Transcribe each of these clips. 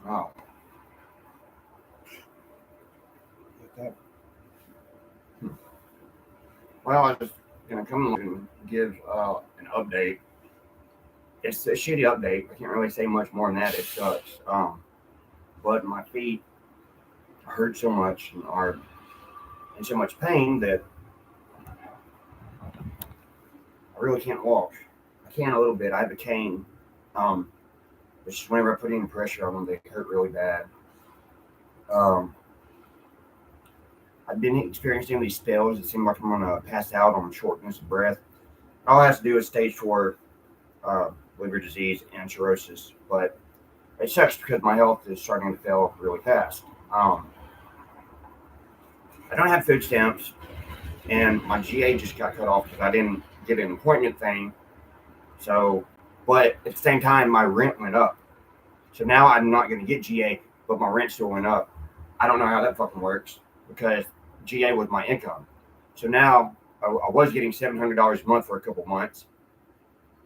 Oh. Well, I was just gonna come and give an update. It's a shitty update. I can't really say much more than that. It sucks. But my feet hurt so much and are in so much pain that I really can't walk. I can a little bit. I have a cane. Um, it's just whenever I put any pressure on them, they hurt really bad. Um, I've been experiencing these spells. It seems like I'm gonna pass out on shortness of breath. All I have to do is stage 4 uh, liver disease and cirrhosis, but it sucks because my health is starting to fail really fast. I don't have food stamps, and my GA just got cut off because I didn't get an appointment thing. So, but at the same time, my rent went up. So now I'm not going to get GA, but my rent still went up. I don't know how that fucking works because GA was my income. So now I was getting $700 a month for a couple months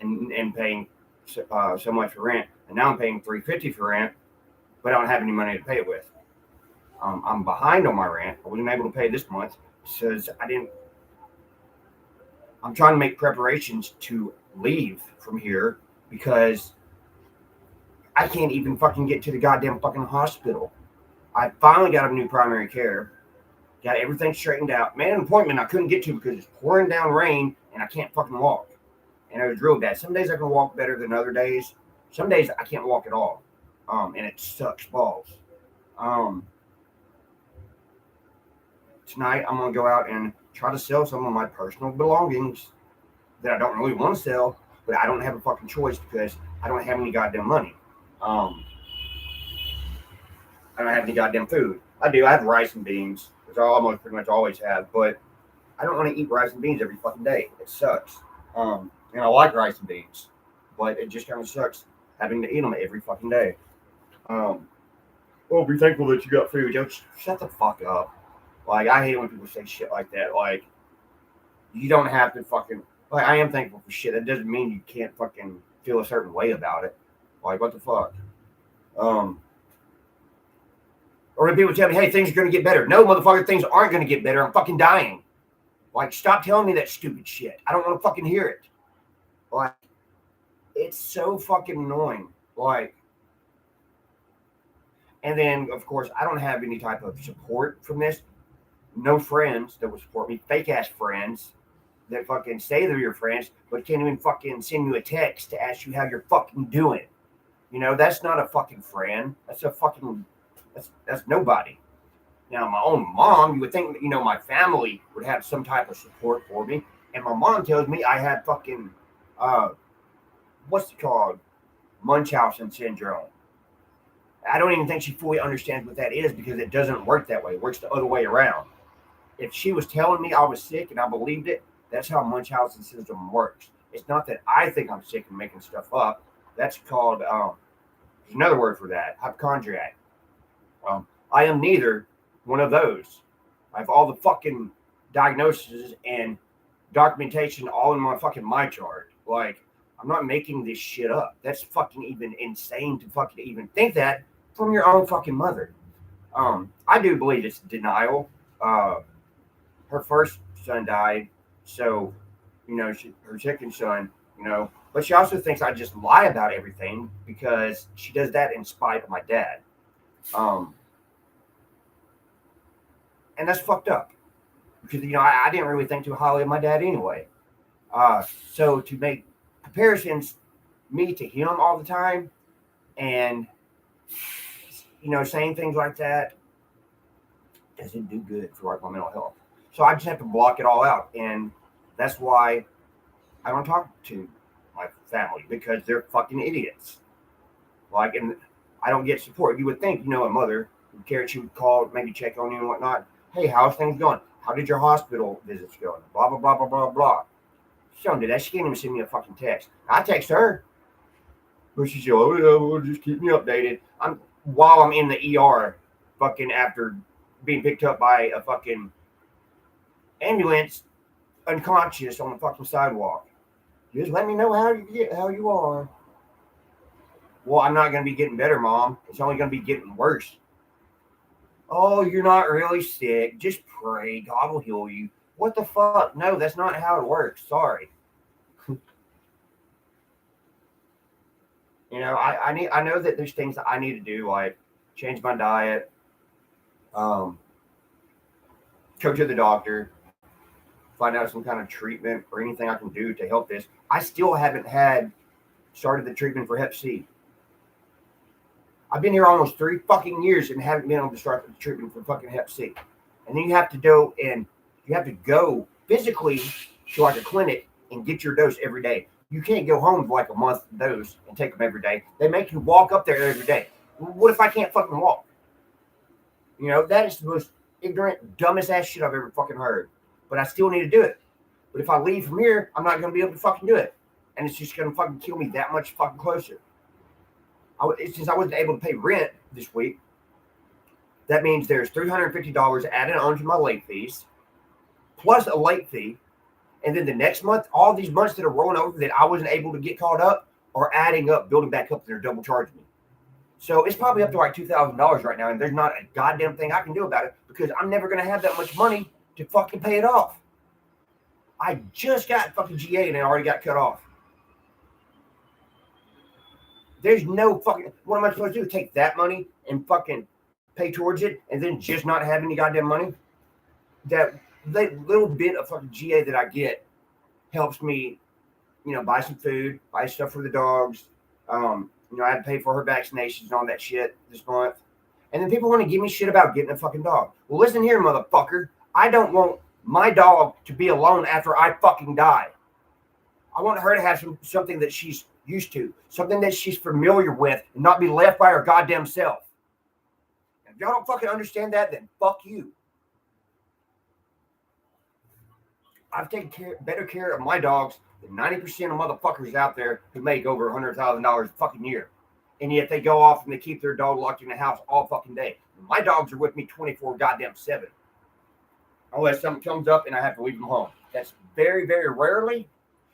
and paying so much for rent, and now I'm paying $350 for rent, but I don't have any money to pay it with. I'm behind on my rent. I wasn't able to pay this month because I didn't. I'm trying to make preparations to leave from here because I can't even fucking get to the goddamn fucking hospital. I finally got a new primary care, got everything straightened out. Made an appointment I couldn't get to because it's pouring down rain and I can't fucking walk. And it was real bad. Some days I can walk better than other days. Some days I can't walk at all. And it sucks balls. Tonight I'm gonna go out and try to sell some of my personal belongings that I don't really want to sell, but I don't have a fucking choice because I don't have any goddamn money. Um, I don't have any goddamn food. I do. I have rice and beans, which I almost pretty much always have, but I don't want to eat rice and beans every fucking day. It sucks. And I like rice and beans, but it just kind of sucks having to eat them every fucking day. Um, well, be thankful that you got food. Yo, shut the fuck up. Like, I hate when people say shit like that. Like, you don't have to fucking. Like, I am thankful for shit. That doesn't mean you can't fucking feel a certain way about it. Like, what the fuck? Um, or when people tell me, hey, things are going to get better. No, motherfucker, things aren't going to get better. I'm fucking dying. Like, stop telling me that stupid shit. I don't want to fucking hear it. Like, it's so fucking annoying. Like, and then, of course, I don't have any type of support from this. No friends that will support me. Fake ass friends that fucking say they're your friends, but can't even fucking send you a text to ask you how you're fucking doing. You know, that's not a fucking friend. That's a fucking, that's nobody. Now, my own mom, you would think, you know, my family would have some type of support for me. And my mom tells me I had fucking, what's it called? Munchausen syndrome. I don't even think she fully understands what that is because it doesn't work that way. It works the other way around. If she was telling me I was sick and I believed it, that's how Munchausen syndrome works. It's not that I think I'm sick and making stuff up. That's called, there's another word for that, hypochondriac. I am neither one of those. I have all the fucking diagnoses and documentation all in my fucking my chart. Like, I'm not making this shit up. That's fucking even insane to fucking even think that from your own fucking mother. I do believe it's denial. Her first son died, so you know her second son, you know. But she also thinks I just lie about everything because she does that in spite of my dad. Um, and that's fucked up because you know I didn't really think too highly of my dad anyway. So to make comparisons, me to him all the time, and you know saying things like that doesn't do good for like my mental health. So I just have to block it all out, and that's why I don't talk to my family because they're fucking idiots. Like, and I don't get support. You would think, you know, a mother would care. She would call, maybe check on you and whatnot. Hey, how's things going? How did your hospital visits go? Blah blah blah blah blah blah. She don't do that. She can't even send me a fucking text. I text her, but she's like, oh yeah, well, just keep me updated. While I'm in the ER, fucking after being picked up by a fucking ambulance, unconscious on the fucking sidewalk. Just let me know how you are. Well, I'm not going to be getting better, Mom. It's only going to be getting worse. Oh, you're not really sick. Just pray. God will heal you. What the fuck? No, that's not how it works. Sorry. I know that there's things that I need to do, like change my diet, um, go to the doctor, find out some kind of treatment or anything I can do to help this. I still haven't started the treatment for Hep C. I've been here almost 3 fucking years and haven't been able to start the treatment for fucking Hep C. And then you have to go physically to like a clinic and get your dose every day. You can't go home with like a month dose and take them every day. They make you walk up there every day. What if I can't fucking walk? That is the most ignorant, dumbest ass shit I've ever fucking heard. But I still need to do it. But if I leave from here, I'm not going to be able to fucking do it. And it's just going to fucking kill me that much fucking closer. Since I wasn't able to pay rent this week, that means there's $350 added onto my late fees, plus a late fee. And then the next month, all these months that are rolling over that I wasn't able to get caught up are adding up, building back up. They're double charging me. So it's probably up to like $2,000 right now. And there's not a goddamn thing I can do about it because I'm never going to have that much money to fucking pay it off. I just got fucking GA and I already got cut off. There's no fucking, what am I supposed to do? Take that money and fucking pay towards it and then just not have any goddamn money? That little bit of fucking GA that I get helps me, buy some food, buy stuff for the dogs. I had to pay for her vaccinations and all that shit this month. And then people want to give me shit about getting a fucking dog. Well, listen here, motherfucker. I don't want my dog to be alone after I fucking die. I want her to have something that she's used to, something that she's familiar with, and not be left by her goddamn self. And if y'all don't fucking understand that, then fuck you. I've taken better care of my dogs than 90% of motherfuckers out there who make over $100,000 a fucking year. And yet they go off and they keep their dog locked in the house all fucking day. My dogs are with me 24 goddamn 7. Unless something comes up and I have to leave them home. That's very, very rarely,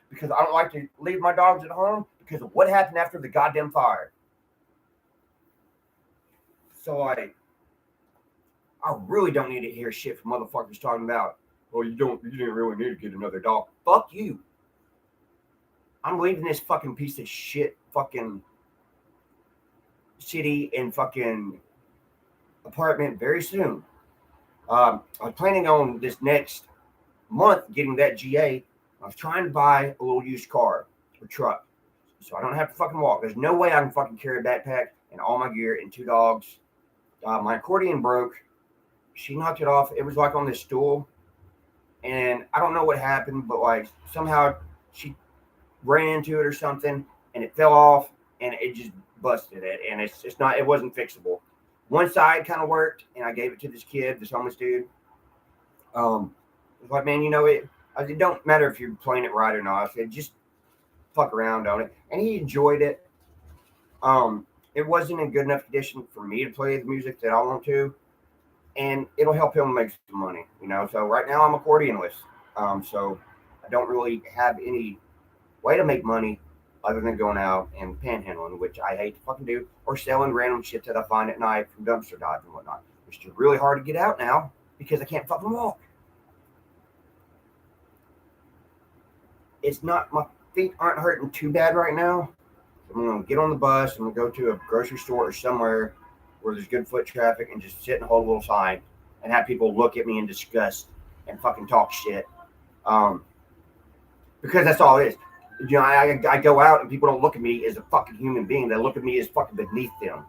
because I don't like to leave my dogs at home because of what happened after the goddamn fire. So I really don't need to hear shit from motherfuckers talking about, well, you didn't really need to get another dog. Fuck you. I'm leaving this fucking piece of shit fucking city and fucking apartment very soon. I'm planning on this next month getting that GA. I was trying to buy a little used car or truck so I don't have to fucking walk. There's no way I can fucking carry a backpack and all my gear and 2 dogs. My accordion broke. She knocked it off. It was like on this stool. And I don't know what happened, but like somehow she ran into it or something and it fell off and it just busted it. And it wasn't fixable. One side kind of worked and I gave it to this kid, this homeless dude. It was like, man, it don't matter if you're playing it right or not. I said, just fuck around on it. And he enjoyed it. It wasn't in good enough condition for me to play the music that I want to. And it'll help him make some money, So right now I'm accordionless. So I don't really have any way to make money other than going out and panhandling, which I hate to fucking do, or selling random shit that I find at night from dumpster dives and whatnot, which is really hard to get out now because I can't fucking walk. It's not, my feet aren't hurting too bad right now. I'm going to get on the bus. I'm going to go to a grocery store or somewhere where there's good foot traffic and just sit and hold a little sign and have people look at me in disgust and fucking talk shit. Because that's all it is. I go out and people don't look at me as a fucking human being. They look at me as fucking beneath them.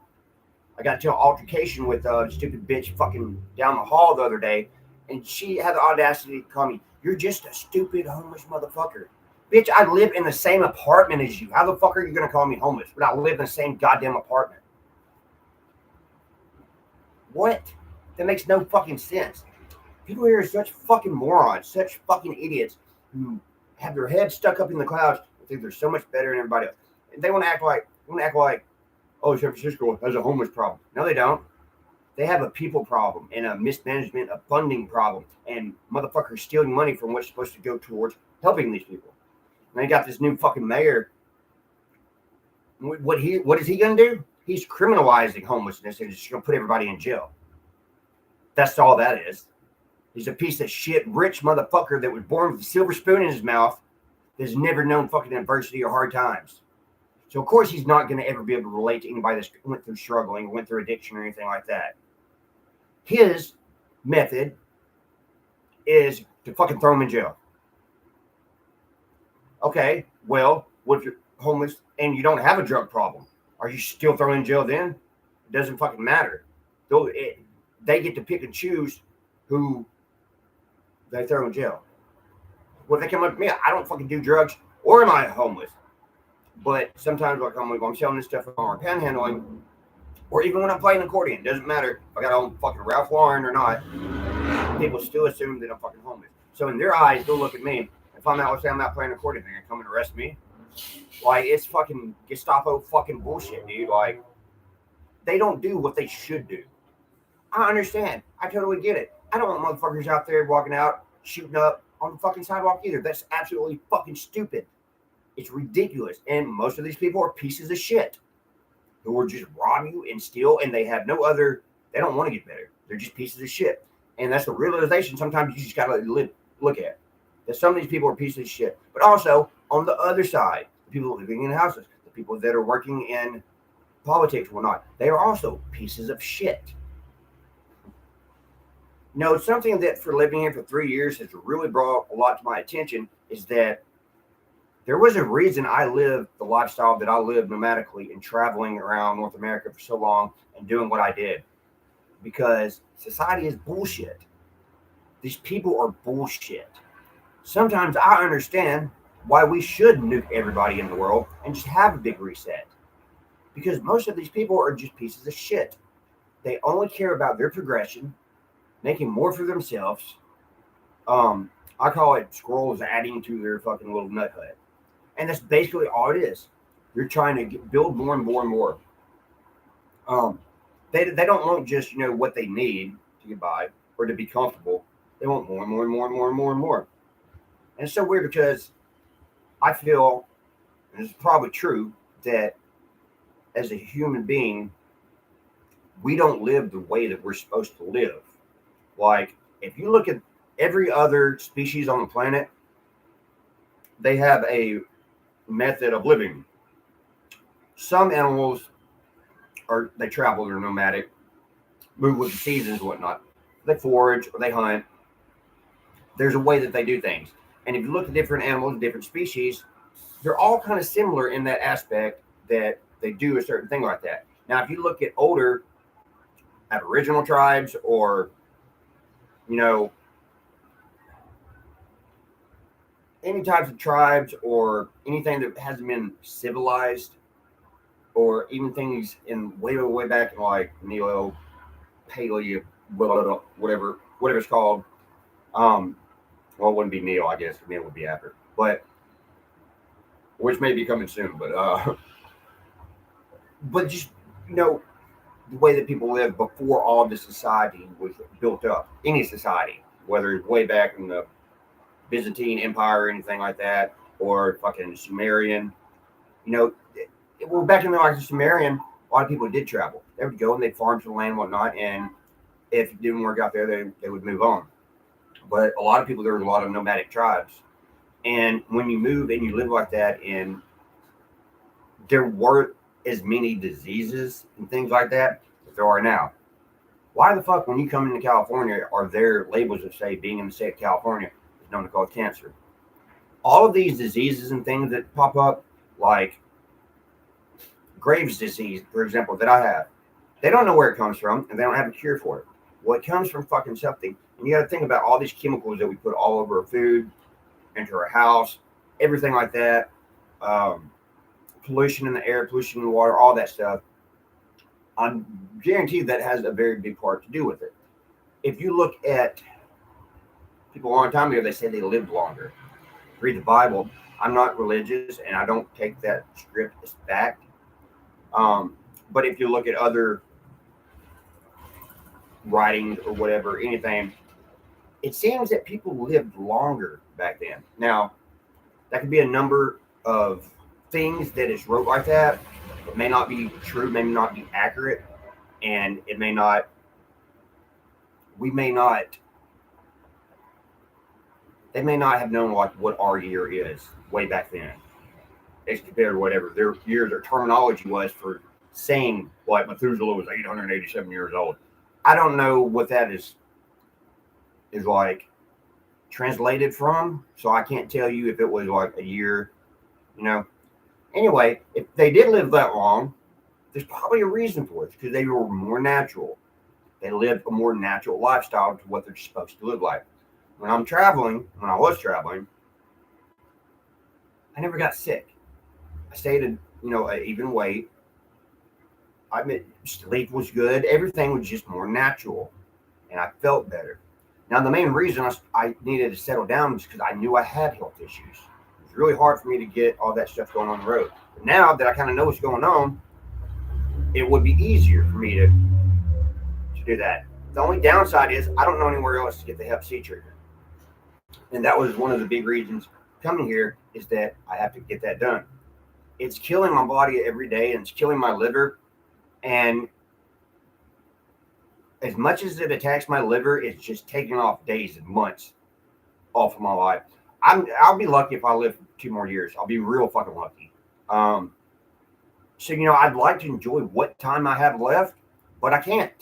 I got into an altercation with a stupid bitch fucking down the hall the other day, and she had the audacity to call me, "You're just a stupid homeless motherfucker." Bitch, I live in the same apartment as you. How the fuck are you going to call me homeless when I live in the same goddamn apartment? What? That makes no fucking sense. People here are such fucking morons, such fucking idiots who have their heads stuck up in the clouds and think they're so much better than everybody else. And they want to act like, oh, San Francisco has a homeless problem. No, they don't. They have a people problem and a mismanagement, a funding problem, and motherfuckers stealing money from what's supposed to go towards helping these people. And they got this new fucking mayor What is he going to do? He's criminalizing homelessness and just going to put everybody in jail. That's all that is. He's a piece of shit, rich motherfucker that was born with a silver spoon in his mouth that's never known fucking adversity or hard times. So, of course, he's not going to ever be able to relate to anybody that went through struggling, went through addiction or anything like that. His method is to fucking throw him in jail. Okay, well, what if you're homeless and you don't have a drug problem? Are you still thrown in jail then? It doesn't fucking matter. They get to pick and choose who they throw in jail. What if they come up to me? I don't fucking do drugs, or am I homeless? But sometimes, like I'm selling this stuff on panhandling, or even when I'm playing accordion, doesn't matter if I got on fucking Ralph Lauren or not. People still assume that I'm fucking homeless. So in their eyes, they'll look at me. If I'm out playing accordion, they're gonna come and arrest me. Like, it's fucking Gestapo fucking bullshit, dude. Like, they don't do what they should do. I understand. I totally get it. I don't want motherfuckers out there walking out, shooting up on the fucking sidewalk either. That's absolutely fucking stupid. It's ridiculous. And most of these people are pieces of shit who will just rob you and steal, and they have no other, they don't want to get better. They're just pieces of shit. And that's the realization sometimes you just got to look at. That some of these people are pieces of shit. But also, on the other side, the people living in houses, the people that are working in politics or whatnot, they are also pieces of shit. No, something that for living here for 3 years has really brought a lot to my attention is that there was a reason I lived the lifestyle that I lived nomadically and traveling around North America for so long and doing what I did. Because society is bullshit. These people are bullshit. Sometimes I understand why we should nuke everybody in the world and just have a big reset. Because most of these people are just pieces of shit. They only care about their progression, making more for themselves. I call it squirrels adding to their fucking little nut hut. And that's basically all it is. You're trying to build more and more and more. They don't want just, what they need to get by or to be comfortable. They want more and more and more and more and more and more. And it's so weird because I feel, and it's probably true, that as a human being, we don't live the way that we're supposed to live. Like, if you look at every other species on the planet, they have a method of living. Some animals they travel, they're nomadic, move with the seasons and whatnot. They forage or they hunt. There's a way that they do things. And if you look at different animals, different species, they're all kind of similar in that aspect that they do a certain thing like that. Now, if you look at older Aboriginal tribes or, any types of tribes or anything that hasn't been civilized, or even things in way back in like Neo, Paleo, whatever it's called. Well, it wouldn't be Neo, I guess. Neo would be after, but which may be coming soon. But just the way that people lived before all the society was built up. Any society, whether it's way back in the Byzantine Empire or anything like that, or fucking Sumerian, well, back in the Sumerian, a lot of people did travel. They would go and they'd farm some land and whatnot, and if it didn't work out there, they would move on. But a lot of people, there was a lot of nomadic tribes. And when you move and you live like that, and there weren't as many diseases and things like that as there are now. Why the fuck, when you come into California, are there labels that say being in the state of California is known to cause cancer? All of these diseases and things that pop up, like Graves' disease, for example, that I have, they don't know where it comes from, and they don't have a cure for it. Well, it comes from fucking something. And you got to think about all these chemicals that we put all over our food, into our house, everything like that. Pollution in the air, pollution in the water, all that stuff. I'm guaranteed that has a very big part to do with it. If you look at people a long time ago, they said they lived longer. Read the Bible. I'm not religious, and I don't take that script as fact. But if you look at other writings or whatever, anything, it seems that people lived longer back then. Now, that could be a number of things that is wrote like that, It may not be true, may not be accurate, and it may not. We may not. They may not have known like what our year is way back then, as compared to whatever their terminology was for saying like Methuselah was 887 years old. I don't know what that is like translated from, so I can't tell you if it was like a year, you know. Anyway, if they did live that long, there's probably a reason for it because they were more natural. They lived a more natural lifestyle to what they're supposed to live like. When I was traveling, I never got sick. I stayed in, an even weight. I admit sleep was good. Everything was just more natural, and I felt better. Now, the main reason I needed to settle down was because I knew I had health issues. It was really hard for me to get all that stuff going on the road. But now that I kind of know what's going on, it would be easier for me to do that. The only downside is I don't know anywhere else to get the Hep C treatment. And that was one of the big reasons coming here is that I have to get that done. It's killing my body every day and it's killing my liver. And as much as it attacks my liver, it's just taking off days and months off of my life. I'll be lucky if I live 2 more years. I'll be real fucking lucky. So, I'd like to enjoy what time I have left, but I can't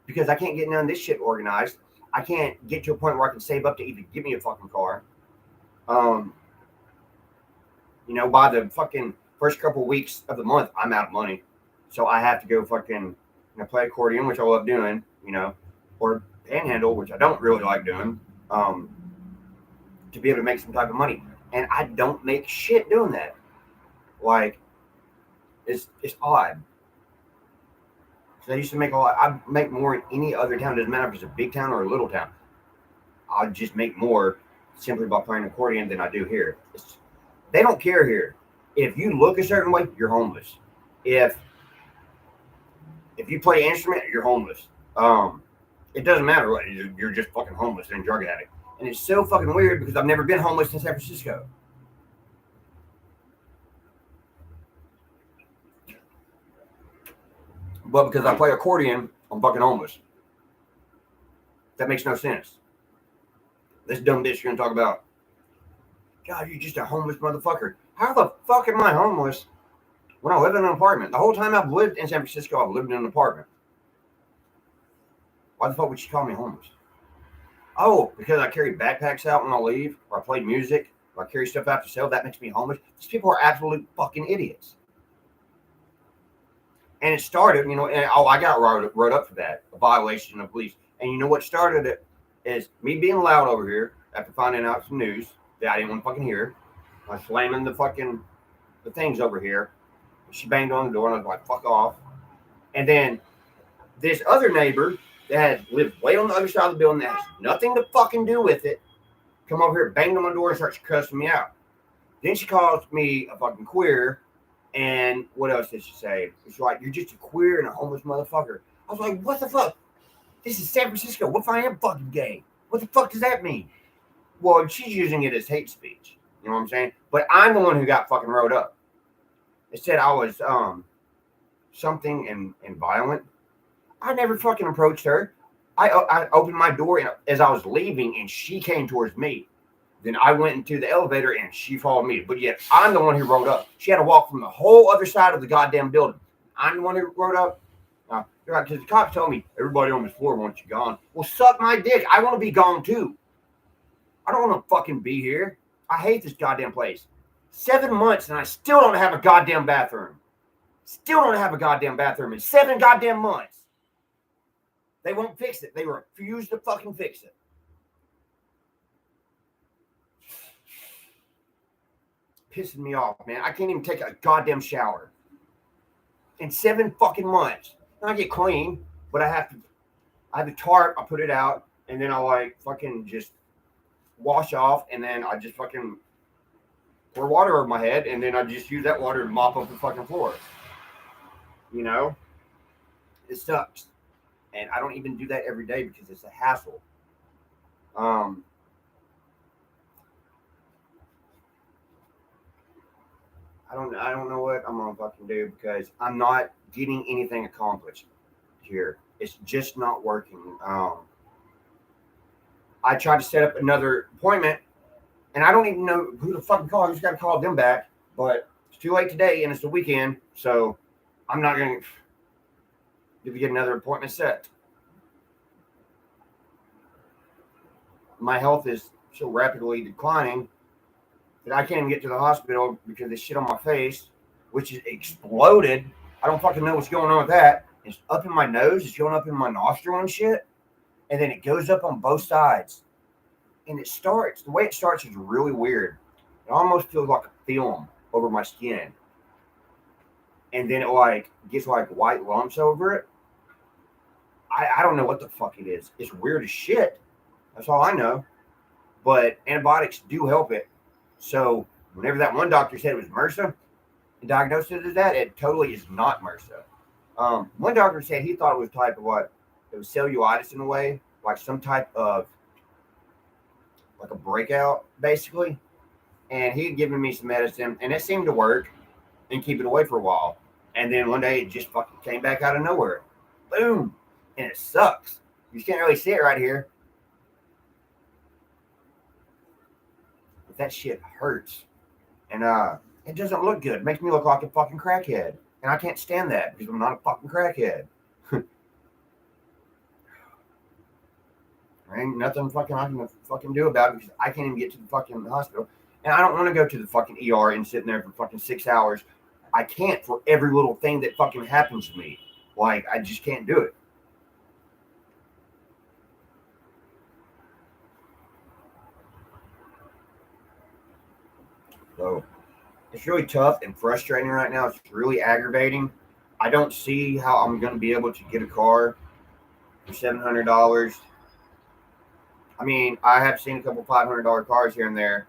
because I can't get none of this shit organized. I can't get to a point where I can save up to even give me a fucking car. By the fucking first couple of weeks of the month, I'm out of money. So I have to go fucking play accordion, which I love doing, or panhandle, which I don't really like doing, to be able to make some type of money. And I don't make shit doing that. Like, it's odd. So I used to make a lot. I make more in any other town. It doesn't matter if it's a big town or a little town. I'll just make more simply by playing accordion than I do here. They don't care here. If you look a certain way, you're homeless. If you play an instrument, you're homeless. It doesn't matter what. You're just fucking homeless and drug addict. And it's so fucking weird because I've never been homeless in San Francisco. But because I play accordion, I'm fucking homeless. That makes no sense. This dumb bitch you're gonna talk about. God, you're just a homeless motherfucker. How the fuck am I homeless when I live in an apartment? The whole time I've lived in San Francisco, I've lived in an apartment. Why the fuck would you call me homeless? Oh, because I carry backpacks out when I leave, or I play music, or I carry stuff out to sell. That makes me homeless. These people are absolute fucking idiots. And it started, and I got wrote up for that, a violation of police. And you know what started it is me being loud over here after finding out some news that I didn't want to fucking hear. I was slamming the things over here. She banged on the door, and I was like, fuck off. And then this other neighbor that lived way on the other side of the building that has nothing to fucking do with it come over here, banged on my door, and starts cussing me out. Then she calls me a fucking queer. And what else did she say? She's like, you're just a queer and a homeless motherfucker. I was like, what the fuck? This is San Francisco. What if I am fucking gay? What the fuck does that mean? Well, she's using it as hate speech. You know what I'm saying? But I'm the one who got fucking wrote up. It said I was something and violent. I never fucking approached her. I opened my door as I was leaving, and she came towards me. Then I went into the elevator and she followed me. But yet I'm the one who rode up. She had to walk from the whole other side of the goddamn building. I'm the one who rode up. Because the cops told me everybody on this floor wants you gone. Well, suck my dick. I want to be gone too. I don't want to fucking be here. I hate this goddamn place. 7 months and I still don't have a goddamn bathroom. Still don't have a goddamn bathroom in 7 goddamn months. They won't fix it. They refuse to fucking fix it. Pissing me off, man. I can't even take a goddamn shower in 7 fucking months. I get clean, but I have the tarp. I put it out, and then I fucking just wash off, and then I just fucking pour water over my head, and then I just use that water to mop up the fucking floor. It sucks, and I don't even do that every day because it's a hassle. I don't know what I'm gonna fucking do because I'm not getting anything accomplished here. It's just not working. I tried to set up another appointment, and I don't even know who to fucking call. I just got to call them back, but it's too late today, and it's the weekend, so I'm not gonna get another appointment set. My health is so rapidly declining that I can't even get to the hospital because this shit on my face, which is exploded. I don't fucking know what's going on with that. It's up in my nose, it's going up in my nostril and shit, and then it goes up on both sides. And the way it starts is really weird. It almost feels like a film over my skin. And then it like gets like white lumps over it. I don't know what the fuck it is. It's weird as shit. That's all I know. But antibiotics do help it. So whenever that one doctor said it was MRSA and diagnosed it as that, it totally is not MRSA. One doctor said he thought it was type of what? It was cellulitis in a way, like some type of like a breakout, basically. And he had given me some medicine, and it seemed to work and keep it away for a while. And then one day it just fucking came back out of nowhere. Boom. And it sucks. You can't really see it right here. But that shit hurts. And it doesn't look good. It makes me look like a fucking crackhead. And I can't stand that because I'm not a fucking crackhead. There ain't nothing fucking I can fucking do about it because I can't even get to the fucking hospital. And I don't want to go to the fucking ER and sit in there for fucking 6 hours. I can't for every little thing that fucking happens to me. Like, I just can't do it. So, it's really tough and frustrating right now. It's really aggravating. I don't see how I'm going to be able to get a car for $700. I mean, I have seen a couple $500 cars here and there.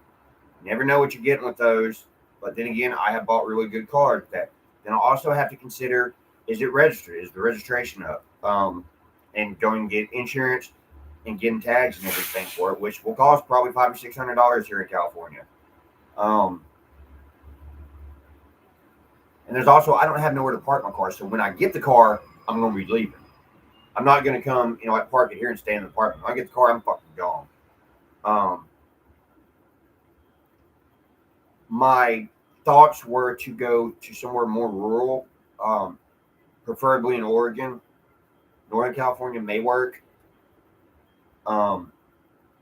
You never know what you're getting with those. But then again, I have bought really good cars. That then I also have to consider: is it registered? Is the registration up? And going and get insurance and getting tags and everything for it, which will cost probably $500 or $600 here in California. Um, and there's also I don't have nowhere to park my car, so when I get the car, I'm going to be leaving. I'm not going to come, I park it here and stay in the apartment. When I get the car, I'm fucking gone. My thoughts were to go to somewhere more rural, preferably in Oregon. Northern California may work.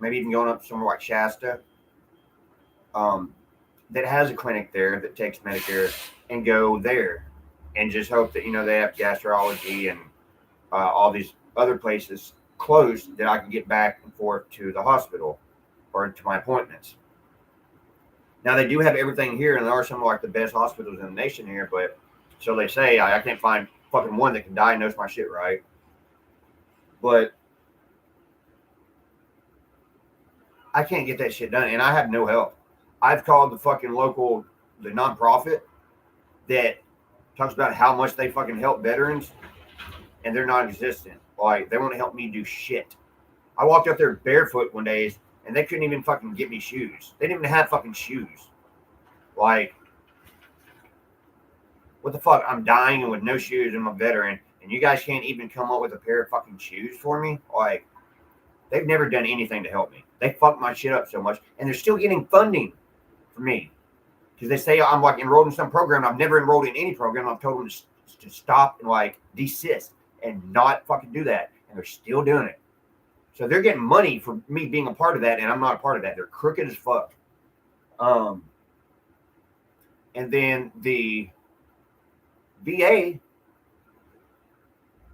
Maybe even going up somewhere like Shasta, that has a clinic there that takes Medicare, and go there and just hope that, they have gastrology and all these other places closed that I can get back and forth to the hospital or to my appointments. Now they do have everything here, and there are some of like the best hospitals in the nation here, but so they say I can't find fucking one that can diagnose my shit right. But I can't get that shit done, and I have no help. I've called the nonprofit that talks about how much they fucking help veterans, and they're non-existent. Like, they won't help me do shit. I walked up there barefoot one day, and they couldn't even fucking get me shoes. They didn't even have fucking shoes. Like, what the fuck? I'm dying and with no shoes, and I'm a veteran, and you guys can't even come up with a pair of fucking shoes for me? Like, they've never done anything to help me. They fucked my shit up so much, and they're still getting funding for me. Because they say I'm like enrolled in some program. I've never enrolled in any program. I've told them to stop and like desist and not fucking do that. And they're still doing it. So they're getting money for me being a part of that, and I'm not a part of that. They're crooked as fuck. And then the VA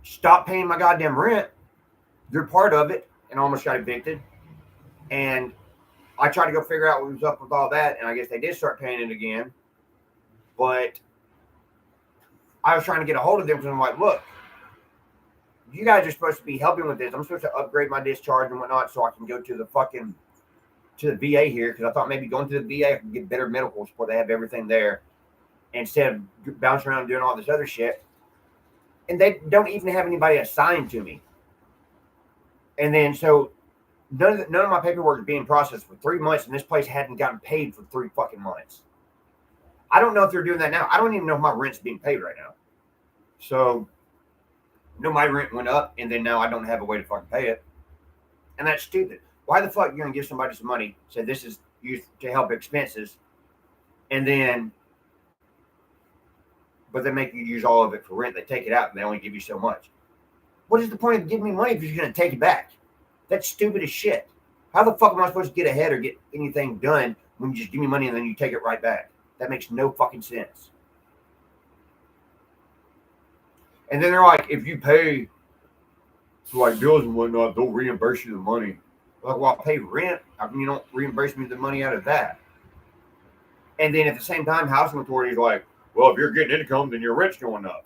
stopped paying my goddamn rent. They're part of it, and almost got evicted. And I tried to go figure out what was up with all that, and I guess they did start paying it again. But I was trying to get a hold of them because I'm like, look, you guys are supposed to be helping with this. I'm supposed to upgrade my discharge and whatnot so I can go to the VA here, because I thought maybe going to the VA I could get better medical support. They have everything there instead of bouncing around and doing all this other shit. And they don't even have anybody assigned to me. And then so none of my paperwork is being processed for 3 months, and this place hadn't gotten paid for 3 fucking months. I don't know if they're doing that now. I don't even know if my rent's being paid right now. So, no, my rent went up, and then now I don't have a way to fucking pay it. And that's stupid. Why the fuck are you going to give somebody some money, say this is used to help expenses, and then, but they make you use all of it for rent. They take it out, and they only give you so much. What is the point of giving me money if you're going to take it back? That's stupid as shit. How the fuck am I supposed to get ahead or get anything done when you just give me money and then you take it right back? That makes no fucking sense. And then they're like, if you pay for like bills and whatnot, they'll reimburse you the money. Like, well, I pay rent. How come you don't reimburse me the money out of that? And then at the same time, housing authorities like, well, if you're getting income, then your rent's going up.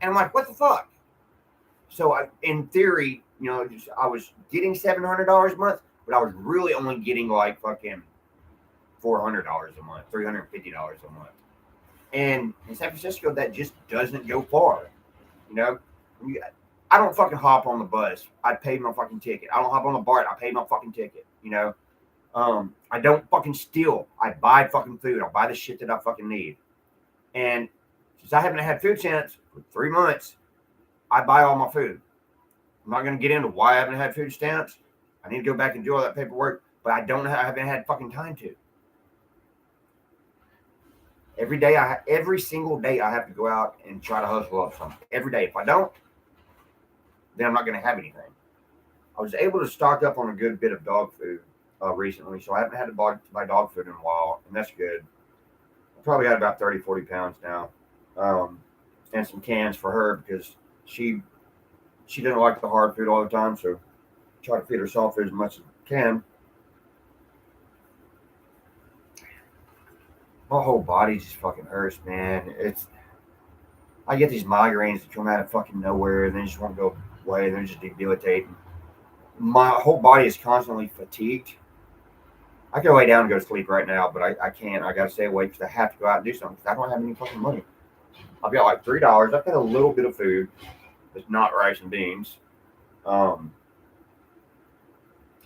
And I'm like, what the fuck? So in theory, you know, I was getting $700 a month, but I was really only getting like fucking $400 a month, $350 a month. And in San Francisco, that just doesn't go far. You know, I don't fucking hop on the bus. I paid my fucking ticket. I don't hop on the BART. I paid my fucking ticket. You know, I don't fucking steal. I buy fucking food. I buy the shit that I fucking need. And since I haven't had food stamps for 3 months, I buy all my food. I'm not going to get into why I haven't had food stamps. I need to go back and do all that paperwork, but I haven't had fucking time to. Every single day I have to go out and try to hustle up something. Every day. If I don't, then I'm not going to have anything. I was able to stock up on a good bit of dog food recently, so I haven't had to buy dog food in a while, and that's good. I probably got about 30, 40 pounds now, and some cans for her because she doesn't like the hard food all the time, so I try to feed her soft food as much as I can. My whole body just fucking hurts, man. I get these migraines that come out of fucking nowhere and then just won't go away and they're just debilitating. My whole body is constantly fatigued. I can lay down and go to sleep right now, but I can't. I gotta stay awake because I have to go out and do something because I don't have any fucking money. I've got like $3. I've got a little bit of food. It's not rice and beans.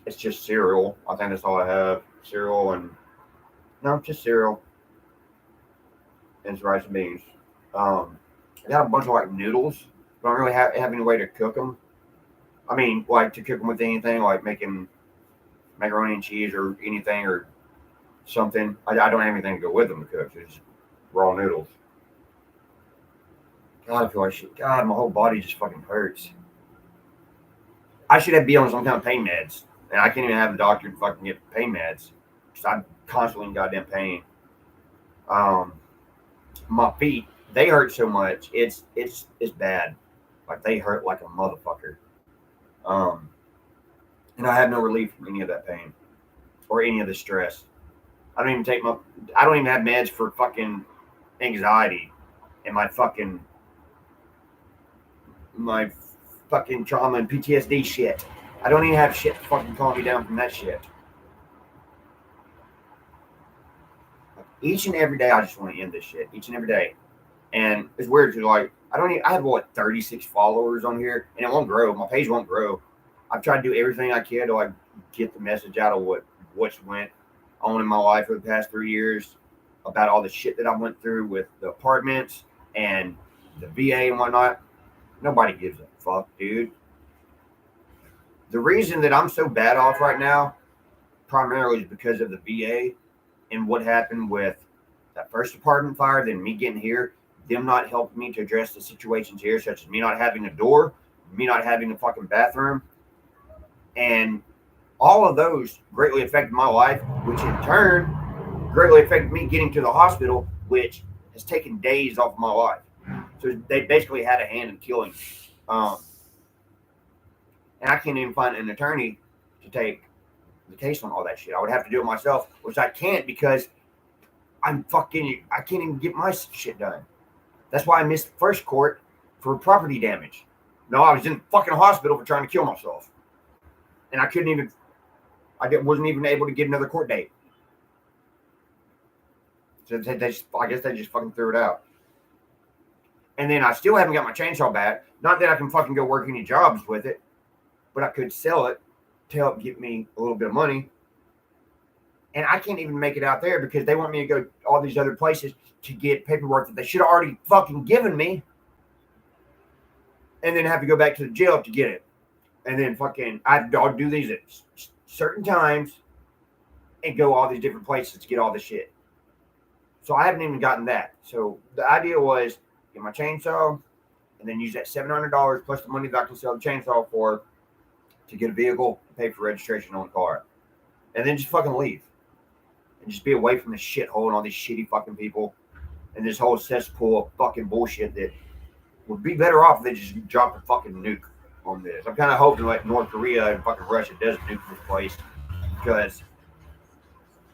It's just cereal. I think that's all I have. Cereal and just cereal. And rice and beans. I got a bunch of like noodles, but I don't really have any way to cook them. I mean, like to cook them with anything, like making macaroni and cheese or anything or something. I don't have anything to go with them to cook. It's just raw noodles. God, I feel like shit. God, my whole body just fucking hurts. I should be on some kind of pain meds, and I can't even have a doctor to fucking get pain meds because I'm constantly in goddamn pain. My feet, they hurt so much. It's bad. Like they hurt like a motherfucker. And I have no relief from any of that pain or any of the stress. I don't even have meds for fucking anxiety and my fucking trauma and PTSD shit. I don't even have shit to fucking calm me down from that shit. Each and every day, I just want to end this shit. Each and every day. And it's weird because, like, I have, 36 followers on here, and it won't grow. My page won't grow. I've tried to do everything I can to, like, get the message out of what's went on in my life for the past 3 years about all the shit that I went through with the apartments and the VA and whatnot. Nobody gives a fuck, dude. The reason that I'm so bad off right now primarily is because of the VA and what happened with that first apartment fire, then me getting here, them not helping me to address the situations here, such as me not having a door, me not having a fucking bathroom. And all of those greatly affected my life, which in turn greatly affected me getting to the hospital, which has taken days off my life. So they basically had a hand in killing me. And I can't even find an attorney to take the case on all that shit. I would have to do it myself, which I can't because I can't even get my shit done. That's why I missed first court for property damage. No, I was in the fucking hospital for trying to kill myself. And I wasn't even able to get another court date. So I guess they just fucking threw it out. And then I still haven't got my chainsaw back. Not that I can fucking go work any jobs with it, but I could sell it to help get me a little bit of money. And I can't even make it out there because they want me to go all these other places to get paperwork that they should have already fucking given me. And then have to go back to the jail to get it. And then fucking, I'll do these at certain times and go all these different places to get all this shit. So I haven't even gotten that. So the idea was get my chainsaw and then use that $700 plus the money that I can sell the chainsaw for to get a vehicle and pay for registration on the car. And then just fucking leave. And just be away from this shithole and all these shitty fucking people and this whole cesspool of fucking bullshit that would be better off if they just dropped a fucking nuke on this. I'm kind of hoping like North Korea and fucking Russia does nuke this place because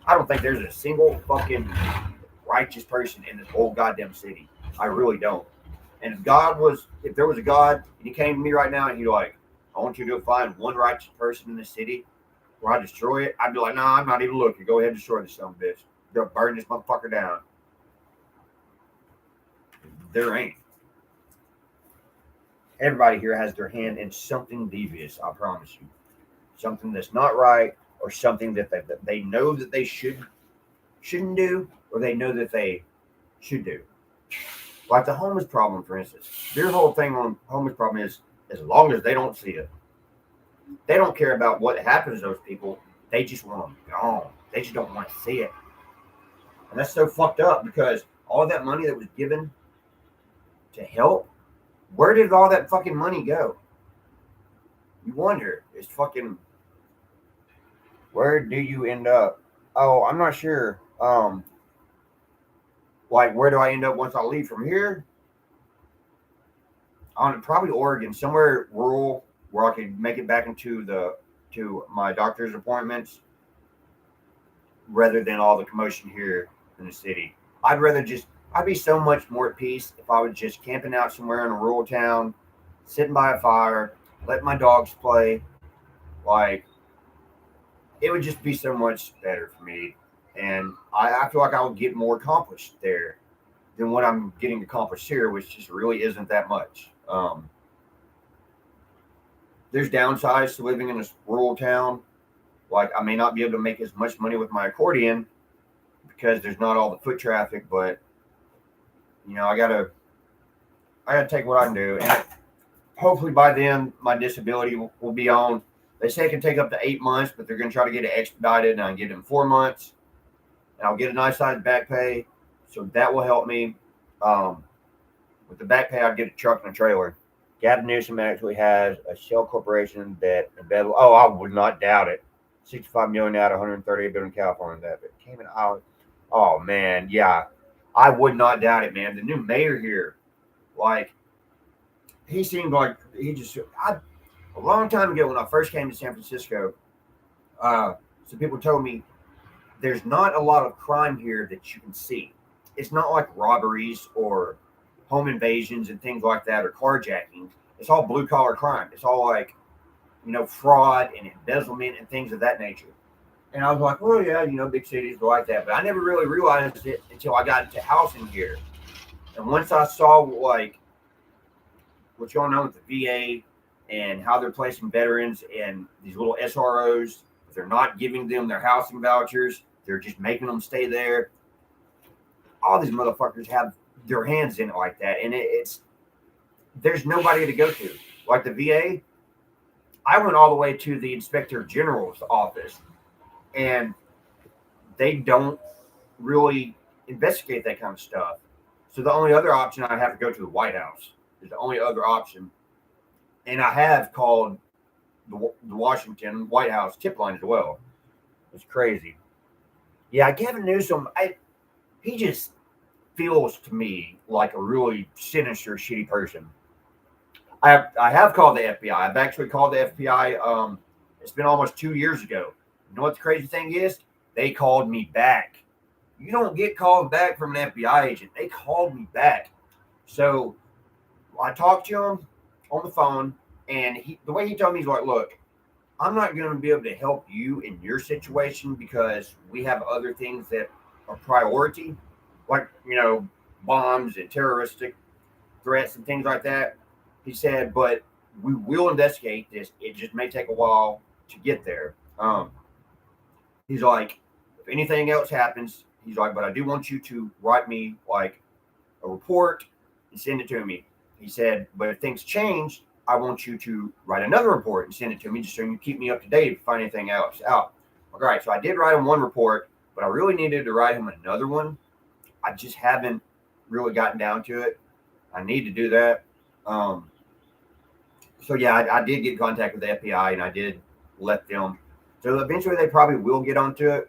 I don't think there's a single fucking righteous person in this whole goddamn city. I really don't. And if there was a God and he came to me right now and he's like, I want you to find one righteous person in this city where I destroy it, I'd be like, nah, I'm not even looking. Go ahead and destroy this son of a bitch. Go burn this motherfucker down. There ain't. Everybody here has their hand in something devious, I promise you. Something that's not right, or something that they know that they shouldn't do, or they know that they should do. Like the homeless problem, for instance. Their whole thing on homeless problem is as long as they don't see it. They don't care about what happens to those people. They just want them gone. They just don't want to see it. And that's so fucked up because all that money that was given to help, where did all that fucking money go? You wonder. It's fucking, where do you end up? Oh, I'm not sure. Like, where do I end up once I leave from here? Probably Oregon, somewhere rural where I could make it back to my doctor's appointments rather than all the commotion here in the city. I'd be so much more at peace if I was just camping out somewhere in a rural town, sitting by a fire, letting my dogs play. Like, it would just be so much better for me. And I feel like I would get more accomplished there than what I'm getting accomplished here, which just really isn't that much. There's downsides to living in a rural town. Like, I may not be able to make as much money with my accordion because there's not all the foot traffic, but you know, I gotta take what I can do, and hopefully by then my disability will be on. They say it can take up to 8 months, but they're gonna try to get it expedited, and I can get it in 4 months, and I'll get a nice size back pay, so that will help me. With the back pay, I'll get a truck and a trailer. Gavin Newsom actually has a shell corporation that available. Oh, I would not doubt it. 65 million out of 138 billion in California. That came in out. Oh man, yeah. I would not doubt it, man. The new mayor here, like, he seemed like a long time ago when I first came to San Francisco, some people told me there's not a lot of crime here that you can see. It's not like robberies or home invasions and things like that or carjacking. It's all blue collar crime. It's all like, you know, fraud and embezzlement and things of that nature. And I was like, well, yeah, you know, big cities are like that. But I never really realized it until I got into housing here. And once I saw, like, what's going on with the VA and how they're placing veterans in these little SROs, they're not giving them their housing vouchers. They're just making them stay there. All these motherfuckers have their hands in it like that. And there's nobody to go to. Like the VA, I went all the way to the Inspector General's office. And they don't really investigate that kind of stuff. So the only other option, I have to go to the White House. Is the only other option. And I have called the Washington White House tip line as well. It's crazy. Yeah, Gavin Newsom, he just feels to me like a really sinister, shitty person. I have called the FBI. I've actually called the FBI. It's been almost 2 years ago. You know what the crazy thing is? They called me back. You don't get called back from an FBI agent. They called me back. So I talked to him on the phone, and the way he told me, he's like, look, I'm not going to be able to help you in your situation because we have other things that are priority, like, you know, bombs and terroristic threats and things like that. He said, but we will investigate this. It just may take a while to get there. He's like, If anything else happens, he's like, but I do want you to write me like a report and send it to me. He said, but if things change, I want you to write another report and send it to me just so you keep me up to date if you find anything else out. All right, so I did write him one report, but I really needed to write him another one. I just haven't really gotten down to it. I need to do that. So yeah, I did get in contact with the FBI and I did let them. So eventually they probably will get onto it.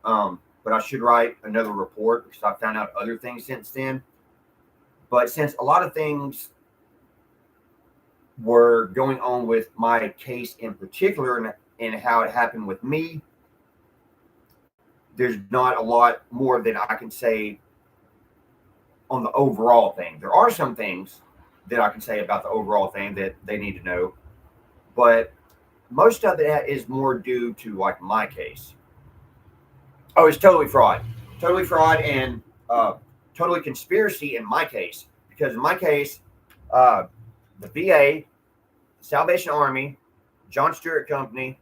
But I should write another report because I found out other things since then. But since a lot of things were going on with my case in particular and how it happened with me, there's not a lot more that I can say on the overall thing. There are some things that I can say about the overall thing that they need to know, but most of that is more due to like my case. Oh, it's totally fraud, and totally conspiracy in my case, because in my case, the VA, Salvation Army, John Stewart Company,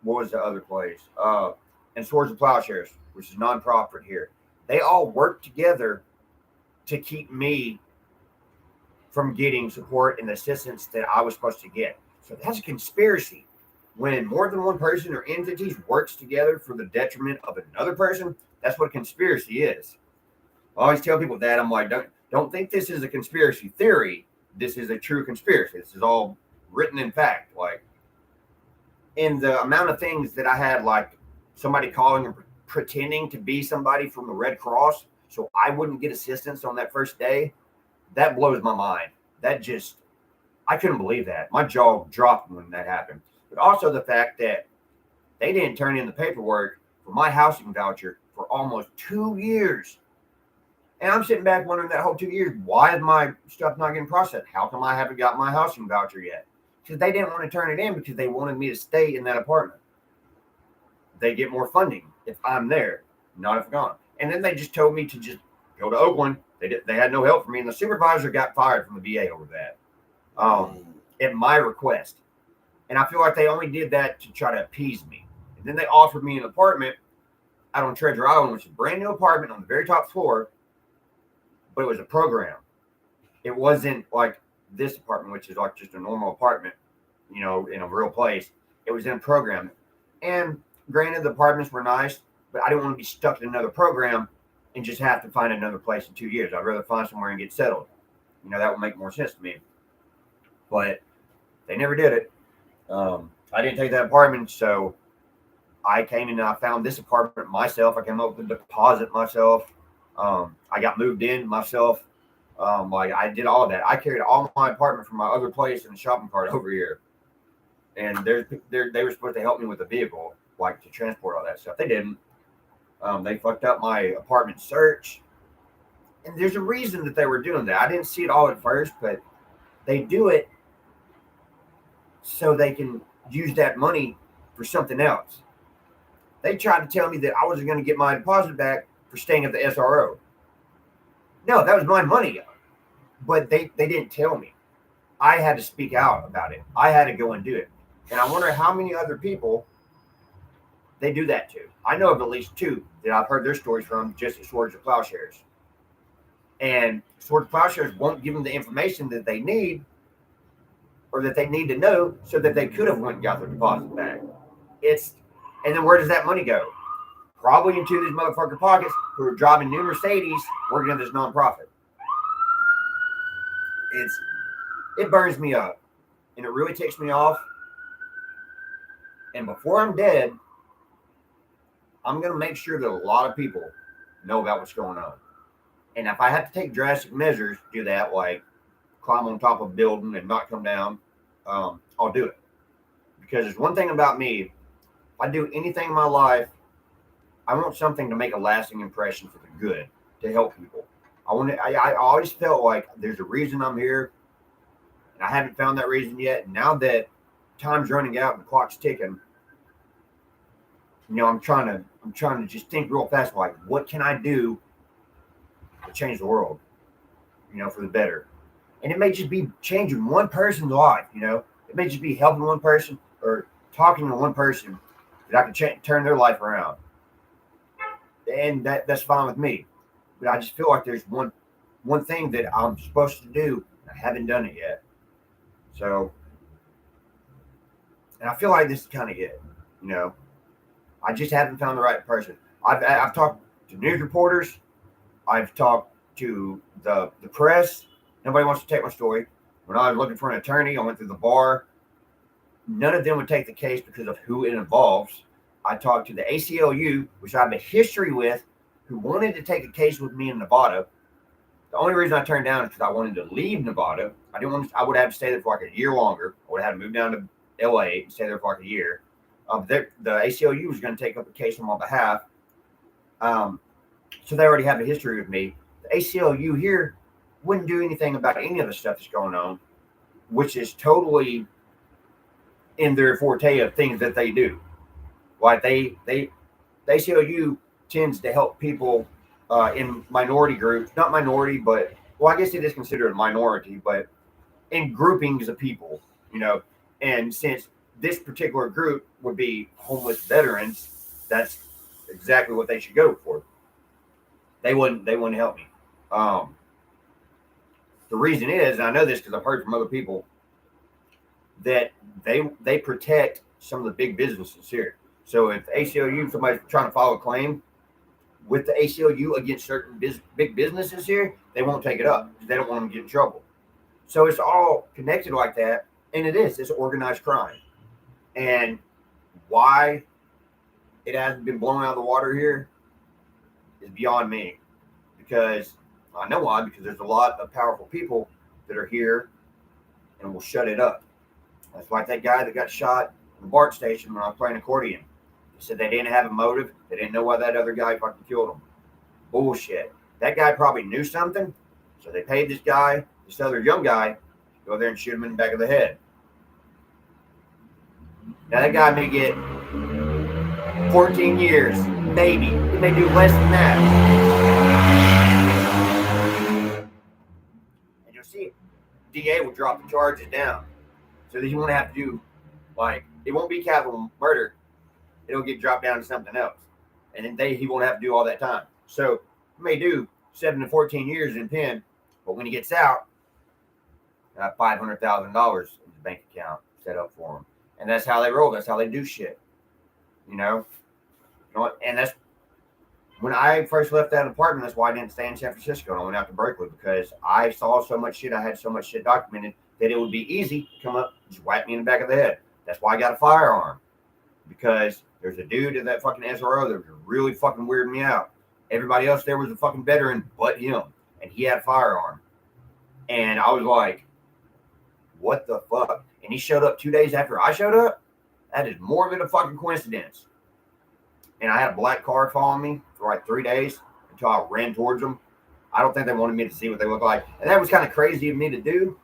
what was the other place? And Swords of Plowshares, which is nonprofit here. They all work together to keep me from getting support and assistance that I was supposed to get. So that's a conspiracy. When more than one person or entities works together for the detriment of another person, that's what a conspiracy is. I always tell people that. I'm like, don't think this is a conspiracy theory. This is a true conspiracy. This is all written in fact. Like, in the amount of things that I had, like somebody calling and pretending to be somebody from the Red Cross so I wouldn't get assistance on that first day, that blows my mind. That just, I couldn't believe that. My jaw dropped when that happened. But also the fact that they didn't turn in the paperwork for my housing voucher for almost 2 years. And I'm sitting back wondering that whole 2 years, why is my stuff not getting processed? How come I haven't got my housing voucher yet? Because they didn't want to turn it in because they wanted me to stay in that apartment. They get more funding if I'm there, not if I'm gone. And then they just told me to just go to Oakland. They had no help for me. And the supervisor got fired from the VA over that at my request. And I feel like they only did that to try to appease me. And then they offered me an apartment out on Treasure Island, which is a brand new apartment on the very top floor, but it was a program. It wasn't like this apartment, which is like just a normal apartment, you know, in a real place. It was in a program. And granted, the apartments were nice, but I didn't want to be stuck in another program and just have to find another place in 2 years. I'd rather find somewhere and get settled. You know, that would make more sense to me. But they never did it. I didn't take that apartment, so I came in and I found this apartment myself. I came up with the deposit myself. I got moved in myself. Like I did all of that. I carried all my apartment from my other place in the shopping cart over here. And they were supposed to help me with the vehicle, like to transport all that stuff. They didn't. They fucked up my apartment search. And there's a reason that they were doing that. I didn't see it all at first, but they do it so they can use that money for something else. They tried to tell me that I wasn't going to get my deposit back for staying at the SRO. No, that was my money. But they didn't tell me. I had to speak out about it. I had to go and do it. And I wonder how many other people they do that to. I know of at least 2 that I've heard their stories from just at Swords of Plowshares. And Swords of Plowshares won't give them the information that they need or that they need to know so that they could have went and got their deposit back. And then where does that money go? Probably into these motherfucker pockets who are driving new Mercedes working at this nonprofit. It burns me up and it really ticks me off. And before I'm dead, I'm going to make sure that a lot of people know about what's going on. And if I have to take drastic measures to do that, like climb on top of a building and not come down, I'll do it. Because there's one thing about me, if I do anything in my life, I want something to make a lasting impression for the good, to help people. I always felt like there's a reason I'm here, and I haven't found that reason yet. And now that time's running out and the clock's ticking, you know, I'm trying to just think real fast, like, what can I do to change the world, you know, for the better? And it may just be changing one person's life, you know. It may just be helping one person or talking to one person that I can turn their life around. and that's fine with me. But I just feel like there's one thing that I'm supposed to do. I haven't done it yet. So, and I feel like this is kind of it. You know, I just haven't found the right person. I've talked to news reporters. I've talked to the press. Nobody wants to take my story. When I was looking for an attorney, I went through the bar. None of them would take the case because of who it involves. I talked to the ACLU, which I have a history with, who wanted to take a case with me in Nevada. The only reason I turned down is because I wanted to leave Nevada. I didn't want. I would have to stay there for like a year longer. I would have had to move down to LA and stay there for like a year. The ACLU was going to take up a case on my behalf. So they already have a history with me. The ACLU here wouldn't do anything about any of the stuff that's going on, which is totally in their forte of things that they do. Like the ACLU tends to help people in minority groups, not minority, but well, I guess it is considered a minority, but in groupings of people, you know. And since this particular group would be homeless veterans, that's exactly what they should go for. They wouldn't help me. The reason is, and I know this because I've heard from other people, that they protect some of the big businesses here. So if the ACLU, somebody's trying to file a claim with the ACLU against certain big businesses here, they won't take it up because they don't want them to get in trouble. So it's all connected like that, and it's organized crime. And why it hasn't been blown out of the water here is beyond me, because I know why, because there's a lot of powerful people that are here and will shut it up. That's like that guy that got shot in the BART station when I was playing accordion. He said they didn't have a motive. They didn't know why that other guy fucking killed him. Bullshit. That guy probably knew something, so they paid this guy, this other young guy, to go there and shoot him in the back of the head. Now that guy may get 14 years, maybe. He may do less than that. And you'll see, DA will drop the charges down, so that he won't have to do, like, it won't be capital murder. It'll get dropped down to something else, and then he won't have to do all that time. So he may do 7 to 14 years in pen, but when he gets out, $500,000 in his bank account set up for him. And that's how they roll. That's how they do shit. You know? And that's when I first left that apartment. That's why I didn't stay in San Francisco and I went out to Berkeley, because I saw so much shit. I had so much shit documented that it would be easy to come up and just whack me in the back of the head. That's why I got a firearm, because there's a dude in that fucking SRO that was really fucking weirding me out. Everybody else there was a fucking veteran but him, and he had a firearm. And I was like, what the fuck? And he showed up 2 days after I showed up? That is more than a fucking coincidence. And I had a black car following me for like 3 days until I ran towards them. I don't think they wanted me to see what they look like. And that was kind of crazy of me to do,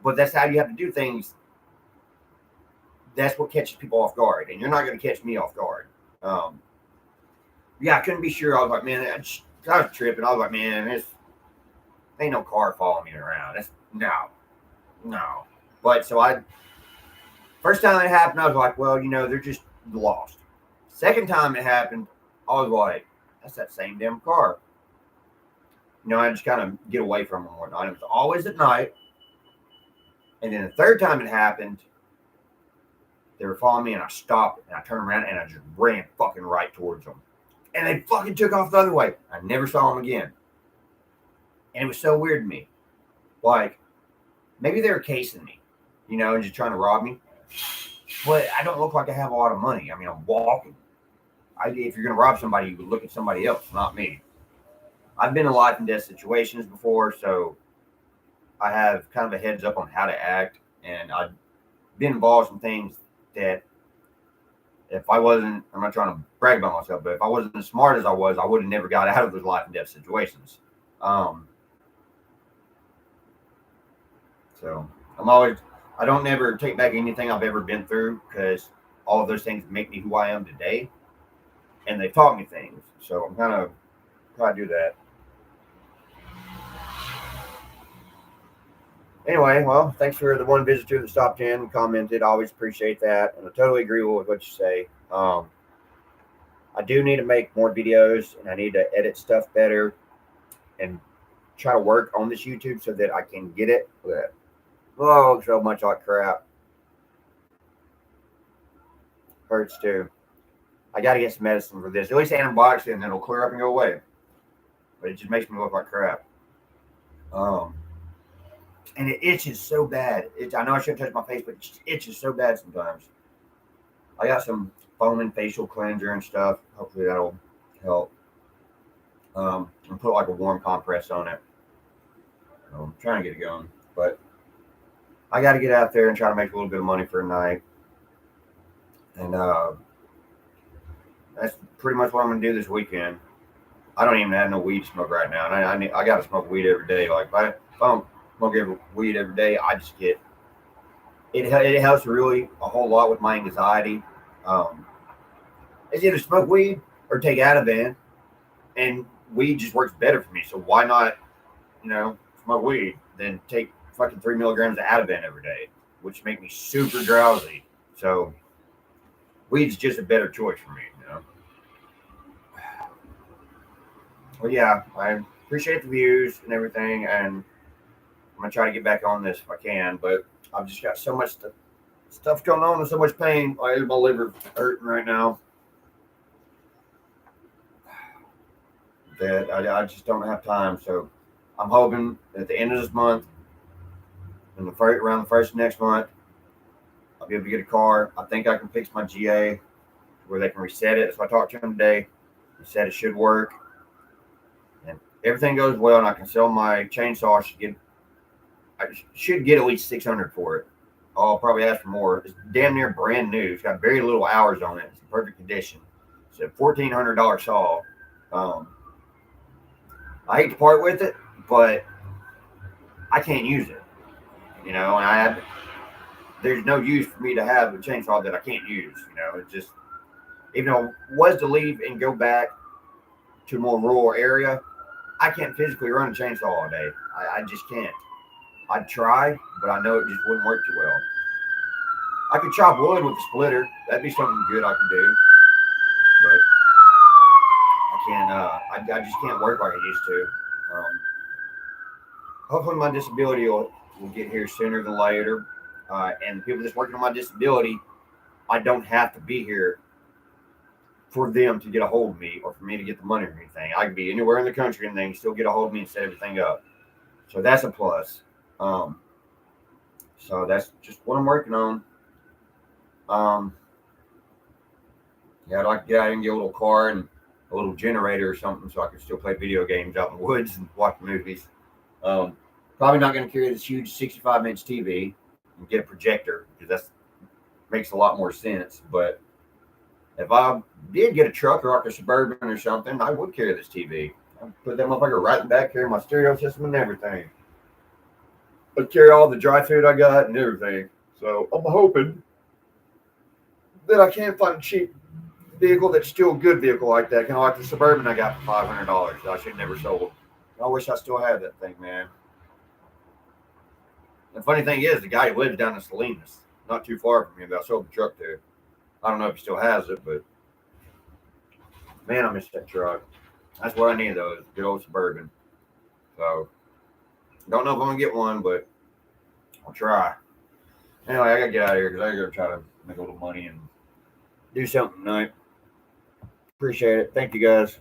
but that's how you have to do things. That's what catches people off guard, and you're not going to catch me off guard. Yeah, I couldn't be sure. I was like, man, I was tripping. I was like, man, ain't no car following me around. That's no. But so first time it happened, I was like, well, they're just lost. Second time it happened, I was like, that's that same damn car. I just kind of get away from them and whatnot. It was always at night. And then the third time it happened, they were following me, and I stopped, and I turned around, and I just ran fucking right towards them. And they fucking took off the other way. I never saw them again. And it was so weird to me. Like, maybe they were casing me, and just trying to rob me. But I don't look like I have a lot of money. I mean, I'm walking. If you're going to rob somebody, you would look at somebody else, not me. I've been in life and death situations before, so I have kind of a heads up on how to act. And I've been involved in things that if I wasn't, I'm not trying to brag about myself, but if I wasn't as smart as I was, I would have never got out of those life and death situations. So I don't never take back anything I've ever been through, because all of those things make me who I am today, and they've taught me things. So I'm kind of trying to do that. Anyway, well, thanks for the one visitor that stopped in and commented. I always appreciate that, and I totally agree with what you say. I do need to make more videos, and I need to edit stuff better and try to work on this YouTube so that I can get it. Oh, so much like crap. Hurts too. I got to get some medicine for this. At least antibiotics, and it'll clear up and go away. But it just makes me look like crap. And it itches so bad. I know I shouldn't touch my face, but it just itches so bad sometimes. I got some foaming facial cleanser and stuff. Hopefully that'll help. And put like a warm compress on it. I'm trying to get it going, but I got to get out there and try to make a little bit of money for a night. And that's pretty much what I'm gonna do this weekend. I don't even have no weed to smoke right now, and I got to smoke weed every day. Like if I don't smoke weed every day, I just get it helps really a whole lot with my anxiety. It's either smoke weed or take Ativan, and weed just works better for me. So why not, smoke weed then take fucking 3 milligrams of Ativan every day, which make me super drowsy. So weed's just a better choice for me, Well, yeah, I appreciate the views and everything, and I'm gonna try to get back on this if I can, but I've just got so much stuff going on and so much pain. My liver's hurting right now that I just don't have time. So I'm hoping at the end of this month and around the first of next month, I'll be able to get a car. I think I can fix my GA where they can reset it. So I talked to him today. He said it should work. And everything goes well, and I can sell my chainsaw. I should get at least $600 for it. I'll probably ask for more. It's damn near brand new. It's got very little hours on it. It's in perfect condition. It's a $1,400 saw. I hate to part with it, but I can't use it. And there's no use for me to have a chainsaw that I can't use. It just, even though it was to leave and go back to a more rural area, I can't physically run a chainsaw all day. I just can't. I'd try, but I know it just wouldn't work too well. I could chop wood with a splitter. That'd be something good I could do. But I can't. I just can't work like I used to. Hopefully my disability will get here sooner than later. And the people that's working on my disability, I don't have to be here for them to get a hold of me or for me to get the money or anything. I can be anywhere in the country and they can still get a hold of me and set everything up. So that's a plus. So that's just what I'm working on. Yeah, I'd like to get out and get a little car and a little generator or something so I can still play video games out in the woods and watch movies. Probably not going to carry this huge 65-inch TV and get a projector because that makes a lot more sense. But if I did get a truck or like a Suburban or something, I would carry this TV. I'd put that motherfucker right in the back, carry my stereo system and everything. I'd carry all the dry food I got and everything. So I'm hoping that I can find a cheap vehicle that's still a good vehicle like that. Kind of like the Suburban I got for $500 that I should have never sold. I wish I still had that thing, man. The funny thing is, the guy who lives down in Salinas, not too far from me, that I sold the truck to. I don't know if he still has it, but man, I miss that truck. That's what I need, though, is a good old Suburban. So, don't know if I'm going to get one, but I'll try. Anyway, I got to get out of here because I got to try to make a little money and do something tonight. Appreciate it. Thank you, guys.